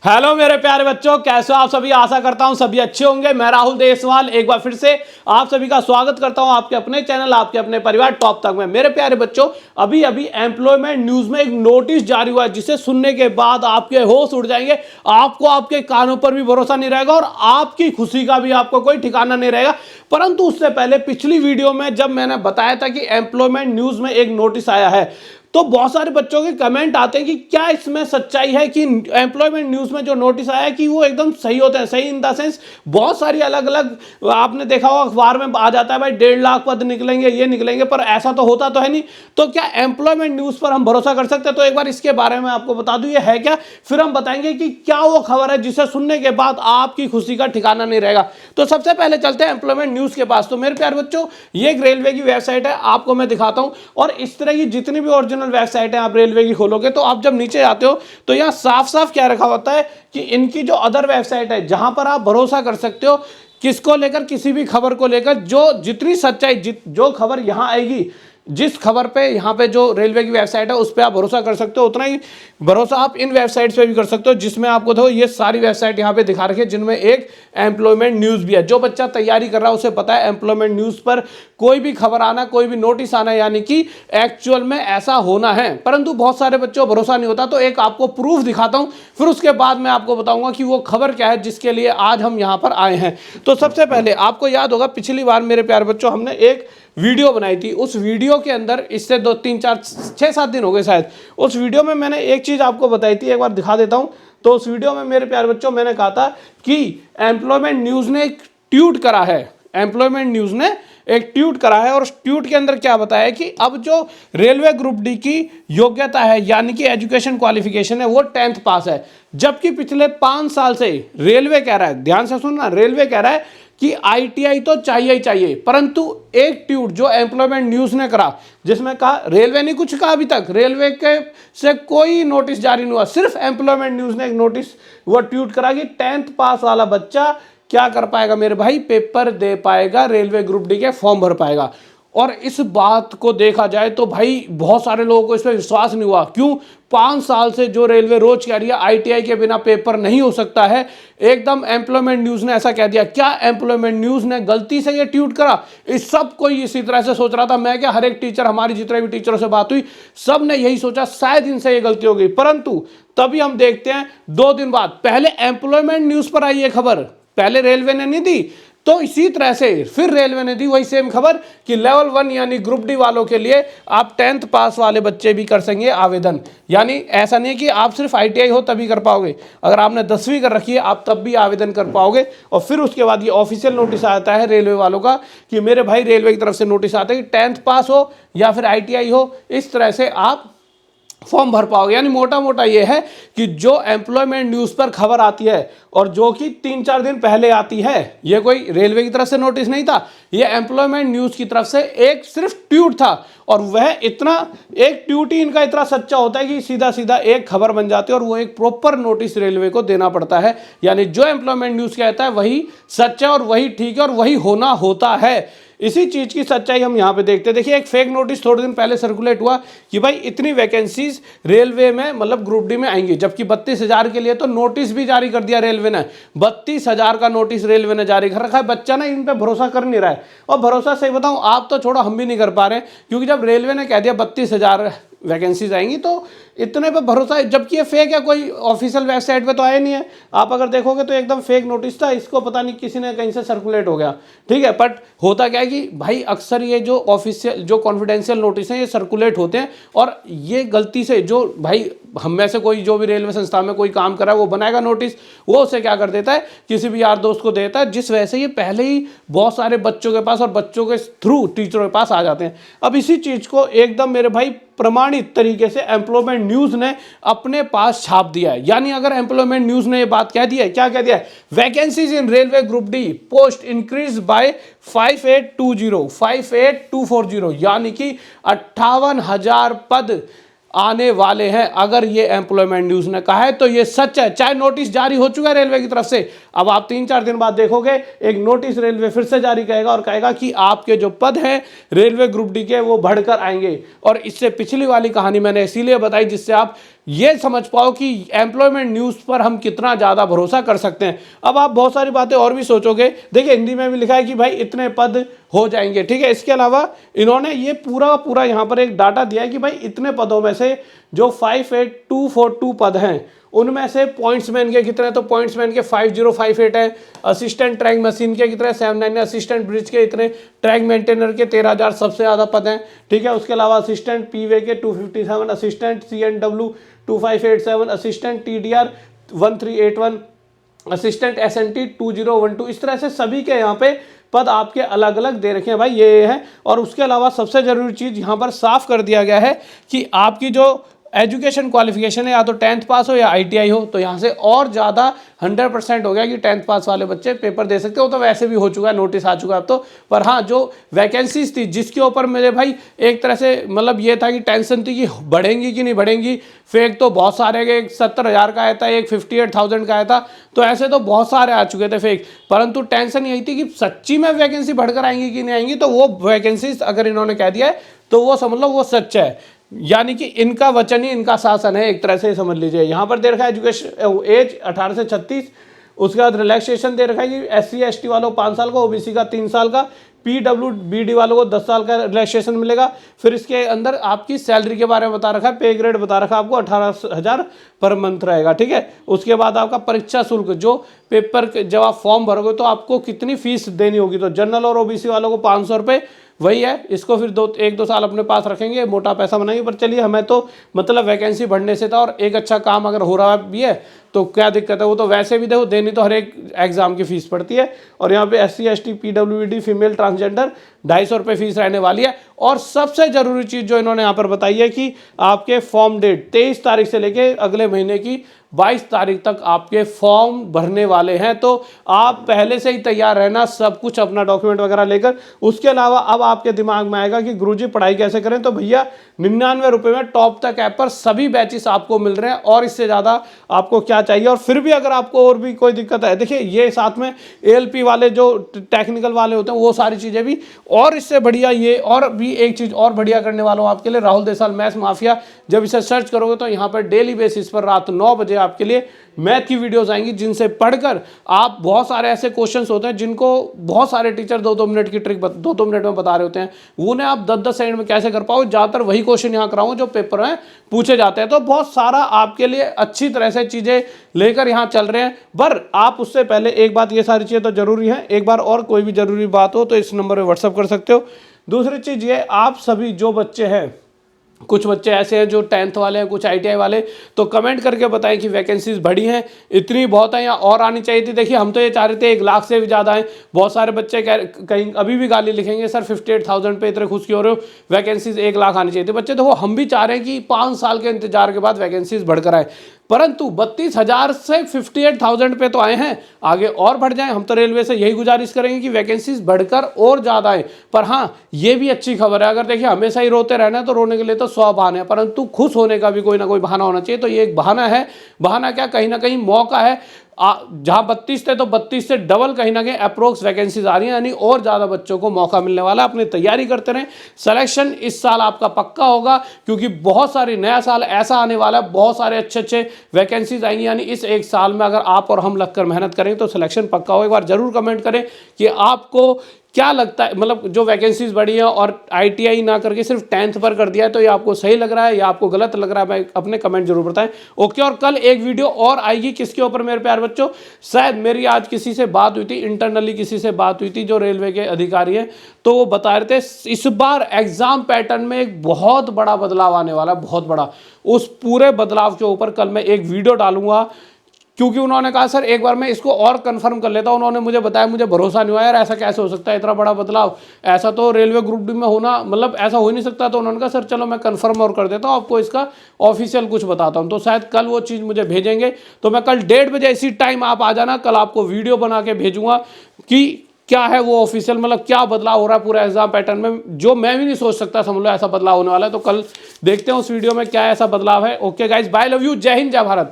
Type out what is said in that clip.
Hello मेरे प्यारे बच्चों, कैसे हो आप सभी। आशा करता हूं सभी अच्छे होंगे। मैं राहुल देसवाल एक बार फिर से आप सभी का स्वागत करता हूं आपके अपने चैनल, आपके अपने परिवार टॉप तक में। मेरे प्यारे बच्चों, अभी अभी एम्प्लॉयमेंट न्यूज में एक नोटिस जारी हुआ है जिसे सुनने के बाद आपके होश उड़ जाएंगे। आपको आपके कानों पर भी भरोसा नहीं रहेगा और आपकी खुशी का भी आपको कोई ठिकाना नहीं रहेगा। परंतु उससे पहले पिछली वीडियो में जब मैंने बताया था कि एम्प्लॉयमेंट न्यूज में एक नोटिस आया है, तो बहुत सारे बच्चों के कमेंट आते हैं कि क्या इसमें सच्चाई है कि एम्प्लॉयमेंट न्यूज में जो नोटिस आया है कि वो एकदम सही होते हैं। सही इन द सेंस बहुत सारी अलग अलग आपने देखा होगा अखबार में आ जाता है भाई 1.5 लाख पद निकलेंगे, ये निकलेंगे, पर ऐसा तो होता तो है नहीं। तो क्या एम्प्लॉयमेंट न्यूज पर हम भरोसा कर सकते हैं? तो एक बार इसके बारे में आपको बता दूं ये है क्या, फिर हम बताएंगे कि क्या वो खबर है जिसे सुनने के बाद आपकी खुशी का ठिकाना नहीं रहेगा। तो सबसे पहले चलते हैं एम्प्लॉयमेंट न्यूज के पास। तो मेरे प्यारे बच्चों, ये एक रेलवे की वेबसाइट है, आपको मैं दिखाता हूं। और इस तरह की जितनी भी ओरिजिनल वेबसाइट है आप रेलवे की खोलोगे तो आप जब नीचे आते हो तो यहां साफ साफ क्या रखा होता है कि इनकी जो अदर वेबसाइट है जहां पर आप भरोसा कर सकते हो किसको लेकर, किसी भी खबर को लेकर, जो जितनी सच्चाई जो खबर यहां आएगी, जिस खबर पे यहाँ पे जो रेलवे की वेबसाइट है उस पर आप भरोसा कर सकते हो, उतना ही भरोसा आप इन वेबसाइट्स पे भी कर सकते हो जिसमें आपको देखो ये सारी वेबसाइट यहाँ पे दिखा रखी है जिनमें एक एम्प्लॉयमेंट न्यूज़ भी है। जो बच्चा तैयारी कर रहा है उसे पता है एम्प्लॉयमेंट न्यूज़ पर कोई भी खबर आना, कोई भी नोटिस आना यानी कि एक्चुअल में ऐसा होना है। परंतु बहुत सारे बच्चों को भरोसा नहीं होता। तो एक आपको प्रूफ दिखाता हूँ, फिर उसके बाद मैं आपको बताऊंगा कि वो खबर क्या है जिसके लिए आज हम यहाँ पर आए हैं। तो सबसे पहले आपको याद होगा पिछली बार मेरे प्यारे बच्चों हमने एक वीडियो बनाई थी। उस वीडियो के अंदर इससे 2 3 4 6 7 दिन हो गए शायद, उस वीडियो में मैंने एक चीज आपको बताई थी, एक बार दिखा देता हूं। तो उस वीडियो में मेरे प्यारे बच्चों मैंने कहा था कि एम्प्लॉयमेंट न्यूज ने एक ट्वीट करा है, एम्प्लॉयमेंट न्यूज ने एक ट्वीट करा है और उस ट्वीट के अंदर क्या बताया है कि अब जो रेलवे ग्रुप डी की योग्यता है यानी कि एजुकेशन क्वालिफिकेशन है वो 10th पास है। जबकि पिछले 5 साल से रेलवे कह रहा है, ध्यान से सुनना, रेलवे कह रहा है कि आईटीआई तो चाहिए ही चाहिए। परंतु एक ट्वीट जो एम्प्लॉयमेंट न्यूज ने करा जिसमें कहा, रेलवे ने कुछ कहा, अभी तक रेलवे के से कोई नोटिस जारी नहीं हुआ, सिर्फ एम्प्लॉयमेंट न्यूज ने एक नोटिस वो ट्वीट करा कि 10th पास वाला बच्चा क्या कर पाएगा मेरे भाई, पेपर दे पाएगा, रेलवे ग्रुप डी के फॉर्म भर पाएगा। और इस बात को देखा जाए तो भाई बहुत सारे लोगों को इस पर विश्वास नहीं हुआ। क्यों? 5 साल से जो रेलवे रोज कह रही है आईटीआई के बिना पेपर नहीं हो सकता है, एकदम एम्प्लॉयमेंट न्यूज ने ऐसा कह दिया। क्या एम्प्लॉयमेंट न्यूज ने गलती से ये ट्वीट करा? इस सब कोई इसी तरह से सोच रहा था। मैं क्या, हर एक टीचर, हमारी जितने भी टीचरों से बात हुई सब ने यही सोचा शायद इनसे ये गलती हो गई। परंतु तभी हम देखते हैं 2 दिन बाद पहले एम्प्लॉयमेंट न्यूज पर आई ये खबर, पहले रेलवे ने नहीं दी, तो इसी तरह से फिर रेलवे ने दी वही सेम खबर कि लेवल 1 यानी ग्रुप डी वालों के लिए आप 10th पास वाले बच्चे भी कर सकेंगे आवेदन। यानी ऐसा नहीं कि आप सिर्फ आईटीआई हो तभी कर पाओगे, अगर आपने 10वीं कर रखी है आप तब भी आवेदन कर पाओगे। और फिर उसके बाद ये ऑफिशियल नोटिस आता है रेलवे वालों का कि मेरे भाई रेलवे की तरफ से नोटिस आता है कि 10th पास हो या फिर आईटीआई हो, इस तरह से आप फॉर्म भर पाओगे। यानी मोटा मोटा ये है कि जो एम्प्लॉयमेंट न्यूज पर खबर आती है और जो कि 3 4 दिन पहले आती है, ये कोई रेलवे की तरफ से नोटिस नहीं था, ये एम्प्लॉयमेंट न्यूज की तरफ से एक सिर्फ ट्वीट था। और वह इतना, एक ट्वीट ही इनका इतना सच्चा होता है कि सीधा सीधा एक खबर बन जाती है और वो एक प्रॉपर नोटिस रेलवे को देना पड़ता है। यानी जो एम्प्लॉयमेंट न्यूज कहता है वही सच है और वही ठीक है और वही होना होता है। इसी चीज की सच्चाई हम यहाँ पे देखते हैं। देखिए एक फेक नोटिस थोड़े दिन पहले सर्कुलेट हुआ कि भाई इतनी वैकेंसीज रेलवे में मतलब ग्रुप डी में आएंगी, जबकि 32,000 के लिए तो नोटिस भी जारी कर दिया रेलवे ने। 32,000 का नोटिस रेलवे ने जारी कर रखा है। बच्चा ना इन पे भरोसा कर नहीं रहा है। और भरोसा सही बताऊं, आप तो छोड़ो, हम भी नहीं कर पा रहे हैं, क्योंकि जब रेलवे ने कह दिया 32,000 वैकेंसीज आएंगी तो इतने पे भरोसा है, जबकि ये फेक है, कोई ऑफिशियल वेबसाइट पे तो आया नहीं है। आप अगर देखोगे तो एकदम फेक नोटिस था, इसको पता नहीं किसी ने कहीं से सर्कुलेट हो गया, ठीक है। बट होता क्या है कि भाई अक्सर ये जो ऑफिशियल, जो कॉन्फिडेंशियल नोटिस हैं ये सर्कुलेट होते हैं और ये गलती से जो भाई हम में से कोई जो भी रेलवे संस्था में कोई काम कर रहा है वो बनाएगा नोटिस, वो उसे क्या कर देता है, किसी भी यार दोस्त को देता है, जिस वजह से ये पहले ही बहुत सारे बच्चों के पास और बच्चों के थ्रू टीचरों के पास आ जाते हैं। अब इसी चीज को एकदम मेरे भाई प्रमाणित तरीके से एम्प्लॉयमेंट न्यूज ने अपने पास छाप दिया है। यानी अगर एम्प्लॉयमेंट न्यूज ने ये बात कह दी है, क्या कह दिया है, vacancies in railway group D post increase by 5840 यानी कि 58,000 पद आने वाले हैं। अगर ये एम्प्लॉयमेंट न्यूज ने कहा है तो ये सच है, चाहे नोटिस जारी हो चुका है रेलवे की तरफ से। अब आप 3 4 दिन बाद देखोगे एक नोटिस रेलवे फिर से जारी करेगा और कहेगा कि आपके जो पद हैं रेलवे ग्रुप डी के वो बढ़कर आएंगे। और इससे पिछली वाली कहानी मैंने इसीलिए बताई जिससे आप ये समझ पाओ कि एम्प्लॉयमेंट न्यूज़ पर हम कितना ज़्यादा भरोसा कर सकते हैं। अब आप बहुत सारी बातें और भी सोचोगे, देखिए हिंदी में भी लिखा है कि भाई इतने पद हो जाएंगे, ठीक है। इसके अलावा इन्होंने ये पूरा यहाँ पर एक डाटा दिया है कि भाई इतने पदों में से जो 58242 पद हैं उनमें से पॉइंट्समैन के कितने, तो पॉइंट्समैन के 5058 हैं, असिस्टेंट ट्रैक मशीन के कितने 79, असिस्टेंट ब्रिज के इतने, ट्रैक मेंटेनर के 13,000 सबसे ज़्यादा पद हैं, ठीक है। उसके अलावा असिस्टेंट पीवे के 257, assistant CNW 2587, assistant TDR 1381, assistant SNT 2012, इस तरह से सभी के यहाँ पे पद आपके अलग अलग दे रखे हैं भाई, ये है। और उसके अलावा सबसे ज़रूरी चीज़ यहाँ पर साफ कर दिया गया है कि आपकी जो एजुकेशन क्वालिफिकेशन है या तो 10th पास हो या ITI हो, तो यहाँ से और ज़्यादा 100% हो गया कि 10th पास वाले बच्चे पेपर दे सकते हो। तो वैसे भी हो चुका है, नोटिस आ चुका है अब तो। पर हाँ, जो वैकेंसीज थी जिसके ऊपर मेरे भाई एक तरह से मतलब ये था कि टेंशन थी कि बढ़ेंगी कि नहीं बढ़ेंगी, फेक तो बहुत सारे गए, एक 70,000 का आया था, एक 58,000 का आया था, तो ऐसे तो बहुत सारे आ चुके थे फेक। परंतु टेंशन यही थी कि सच्ची में वैकेंसी बढ़कर आएंगी कि नहीं आएंगी। तो वो वैकेंसीज अगर इन्होंने कह दिया है तो वो समझ लो वो सच है, यानी कि इनका वचन ही इनका शासन है, एक तरह से समझ लीजिए। यहाँ पर दे रखा है एजुकेशन एज 18 से 36, उसके बाद रिलैक्सेशन दे रखा है कि SC ST वालों को 5 साल का, OBC का 3 साल का, PWBD वालों को 10 साल का रिलैक्सेशन मिलेगा। फिर इसके अंदर आपकी सैलरी के बारे में बता रखा है, पे ग्रेड बता रखा है आपको 18,000 पर मंथ रहेगा, ठीक है। उसके बाद आपका परीक्षा शुल्क, जो पेपर जब आप फॉर्म भरोगे तो आपको कितनी फीस देनी होगी, तो जनरल और OBC वालों को 500 रुपये वही है। इसको फिर 1-2 साल अपने पास रखेंगे, मोटा पैसा बनाएंगे। पर चलिए, हमें तो मतलब वैकेंसी बढ़ने से था, और एक अच्छा काम अगर हो रहा भी है तो क्या दिक्कत है, वो तो वैसे भी देखो देनी तो हर एक एग्जाम की फीस पड़ती है। और यहाँ पे SC ST PWD female transgender 250 रुपये फीस रहने वाली है। और सबसे ज़रूरी चीज़ जो इन्होंने यहाँ पर बताई है कि आपके फॉर्म डेट 23 तारीख से लेके अगले महीने की 22 तारीख तक आपके फॉर्म भरने वाले हैं। तो आप पहले से ही तैयार रहना, सब कुछ अपना डॉक्यूमेंट वगैरह लेकर। उसके अलावा अब आपके दिमाग में आएगा कि गुरुजी पढ़ाई कैसे करें, तो भैया 99 रुपये में टॉप तक ऐप पर सभी बैचेस आपको मिल रहे हैं, और इससे ज़्यादा आपको क्या चाहिए। और फिर भी अगर आपको और भी कोई दिक्कत है, देखिए ये साथ में ALP वाले जो टेक्निकल वाले होते हैं वो सारी चीज़ें भी, और इससे बढ़िया ये, और भी एक चीज़ और बढ़िया करने वाला हूँ आपके लिए, राहुल देसाल मैथ्स माफिया। जब इसे सर्च करोगे तो यहाँ पर डेली बेसिस पर रात 9 बजे आपके लिए मैथ की वीडियोस आएंगी, जिनसे पढ़कर आप बहुत सारे ऐसे क्वेश्चंस होते हैं जिनको बहुत सारे टीचर 2-2 मिनट की ट्रिक 2-2 मिनट में बता रहे होते हैं, उन्हें आप 10-10 सेकंड में कैसे कर पाओ। ज़्यादातर वही क्वेश्चन यहाँ कराऊँ जो पेपर में पूछे जाते हैं। तो बहुत सारा आपके लिए अच्छी तरह से चीज़ें लेकर यहाँ चल रहे हैं। पर आप उससे पहले एक बात, ये सारी चीज़ें तो जरूरी है, एक बार और कोई भी जरूरी बात हो तो इस नंबर पर व्हाट्सअप कर सकते हो। दूसरी चीज़ ये, आप सभी जो बच्चे हैं, कुछ बच्चे ऐसे हैं जो 10th वाले हैं, कुछ ITI वाले, तो कमेंट करके बताएं कि वैकेंसीज बढ़ी हैं, इतनी बहुत है या और आनी चाहिए थी। देखिए हम तो ये चाह रहे थे 1 लाख से भी ज़्यादा है। बहुत सारे बच्चे कहीं अभी भी गाली लिखेंगे, सर 58,000 पे इतने खुश क्यों हो रहे हो, वैकेंसीज 1 लाख आनी चाहिए थी। बच्चे देखो, हम भी चाह रहे हैं कि 5 साल के इंतजार के बाद वैकेंसीज बढ़कर आए, परंतु 32,000 से 58,000 पे तो आए हैं, आगे और बढ़ जाएं। हम तो रेलवे से यही गुजारिश करेंगे कि वैकेंसीज बढ़कर और ज़्यादा आए। पर हाँ, ये भी अच्छी खबर है, अगर देखिए हमेशा ही रोते रहना है तो रोने के लिए तो 100 बहाने हैं, परंतु खुश होने का भी कोई ना कोई बहाना होना चाहिए। तो ये एक बहाना है, बहाना क्या, कहीं ना कहीं मौका है। जहां 32 थे तो 32 से डबल कहीं ना कहीं अप्रोक्स वैकेंसीज आ रही हैं, यानी और ज़्यादा बच्चों को मौका मिलने वाला। अपनी तैयारी करते रहें, सिलेक्शन इस साल आपका पक्का होगा, क्योंकि बहुत सारी, नया साल ऐसा आने वाला है, बहुत सारे अच्छे वैकेंसीज आएंगी। यानी इस एक साल में अगर आप और हम लगकर मेहनत करें तो सिलेक्शन पक्का हो। एक बार जरूर कमेंट करें कि आपको क्या लगता है, मतलब जो वैकेंसीज बढ़ी है और ITI ना करके सिर्फ 10th पर कर दिया है, तो ये आपको सही लग रहा है या आपको गलत लग रहा है, मैं अपने कमेंट जरूर बताएं। ओके, और कल एक वीडियो और आएगी, किसके ऊपर मेरे प्यारे बच्चों, शायद मेरी आज किसी से बात हुई थी, इंटरनली किसी से बात हुई थी जो रेलवे के अधिकारी हैं, तो वो बता रहे थे इस बार एग्जाम पैटर्न में एक बहुत बड़ा बदलाव आने वाला है, बहुत बड़ा। उस पूरे बदलाव के ऊपर कल मैं एक वीडियो डालूंगा, क्योंकि उन्होंने कहा सर एक बार मैं इसको और कंफर्म कर लेता हूं। उन्होंने मुझे बताया, मुझे भरोसा नहीं हुआ यार, ऐसा कैसे हो सकता है, इतना बड़ा बदलाव, ऐसा तो रेलवे ग्रुप डी में होना, मतलब ऐसा हो ही नहीं सकता। तो उन्होंने कहा सर चलो मैं कंफर्म और कर देता हूं, आपको इसका ऑफिशियल कुछ बताता हूं। तो शायद कल वो चीज़ मुझे भेजेंगे, तो मैं कल 1:30 बजे इसी टाइम आप आ जाना, कल आपको वीडियो बना के भेजूंगा कि क्या है वो ऑफिशियल, मतलब क्या बदलाव हो रहा है पूरा एग्जाम पैटर्न में, जो मैं भी नहीं सोच सकता, समझ लो ऐसा बदलाव होने वाला है। तो कल देखते हैं उस वीडियो में क्या ऐसा बदलाव है। Okay guys, bye, love you, जय हिंद, जय भारत।